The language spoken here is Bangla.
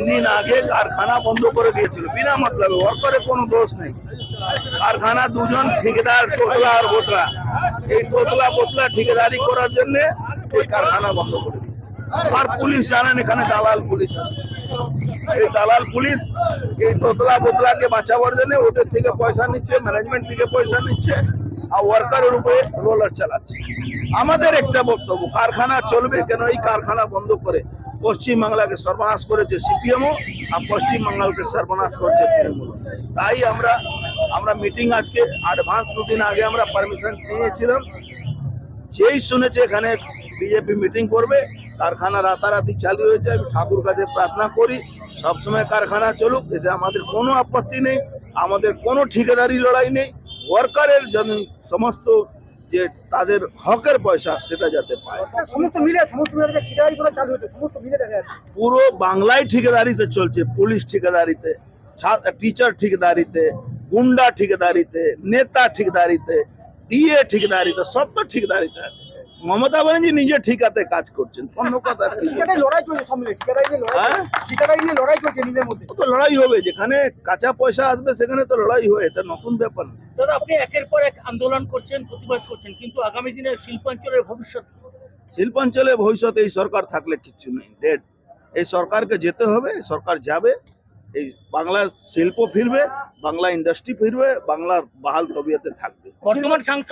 দিন আগে কারখানা বন্ধ করে দিয়েছিল বিনা মতলবে, ওয়ার্কারের কোনো দোষ নেই। কারখানা দুজন ঠিকাদার তোতলা আর বোতলা, এই তোতলা বোতলা ঠিকাদারি করার জন্য এই কারখানা বন্ধ করে দিয়েছে। আর পুলিশ জানেন এখানে দালাল পুলিশ আছে। এই দালাল পুলিশ এই তোতলা বোতলাকে বাঁচাবার জন্য ওদের থেকে পয়সা নিচ্ছে, ম্যানেজমেন্ট থেকে পয়সা নিচ্ছে আর ওয়ার্কারের উপরে রোলার চালাচ্ছে। আমাদের একটা বক্তব্য, কারখানা চলবে কেন? এই কারখানা বন্ধ করে পশ্চিম বাংলাকে সর্বনাশ করেছে সিপিএমও, আর পশ্চিম বাংলাকে সর্বনাশ করছে তৃণমূল। তাই আমরা মিটিং আজকে অ্যাডভান্স দুদিন আগে আমরা পারমিশন নিয়েছিলাম। যেই শুনেছে এখানে বিজেপি মিটিং করবে, কারখানা রাতারাতি চালু হয়েছে। আমি ঠাকুর কাছে প্রার্থনা করি সবসময় কারখানা চলুক, এতে আমাদের কোনো আপত্তি নেই, আমাদের কোনো ঠিকাদারি লড়াই নেই। ওয়ার্কারের জন্য সমস্ত যে তাদের হকের পয়সা সেটা যাতে পায়। সমস্ত মিলে ঠিকাদারিগুলো চালু হচ্ছে, সমস্ত মিলে দেখা যাচ্ছে। পুরো বাংলায় ঠিকাদারিতে চলছে, পুলিশ ঠিকাদারিতে, টিচার ঠিকাদারিতে, গুন্ডা ঠিকাদারিতে, নেতা ঠিকাদারিতে, ডিএ ঠিকাদারিতে, সব তো ঠিকাদারিতে আছে। মমতা ব্যানার্জি নিজে ঠিকাতে কাজ করছেন, অন্য কথা কি? ঠিকাদারি লড়াই চলছে, সব মিলে ঠিকাদারি নিয়ে লড়াই, ঠিকাদারি নিয়ে লড়াই চলছে নিজের মধ্যে। তো লড়াই হবে, যেখানে কাঁচা পয়সা আসবে সেখানে তো লড়াই হয়, এটা নতুন ব্যাপার না। দাদা, আপনি একের পর এক আন্দোলন করছেন, প্রতিবাদ করছেন, কিন্তু আগামী দিনে শিল্পাঞ্চলের ভবিষ্যৎ, শিল্পাঞ্চলে ভবিষ্যতে এই সরকার থাকলে কিচ্ছু নেই, ডেড। এই সরকারকে যেতে হবে, এই সরকার যাবে, এই বাংলার শিল্প ফিরবে, বাংলা ইন্ডাস্ট্রি ফিরবে, বাংলার বাহাল তবিয়তে থাকবে। বর্তমান সাংসদ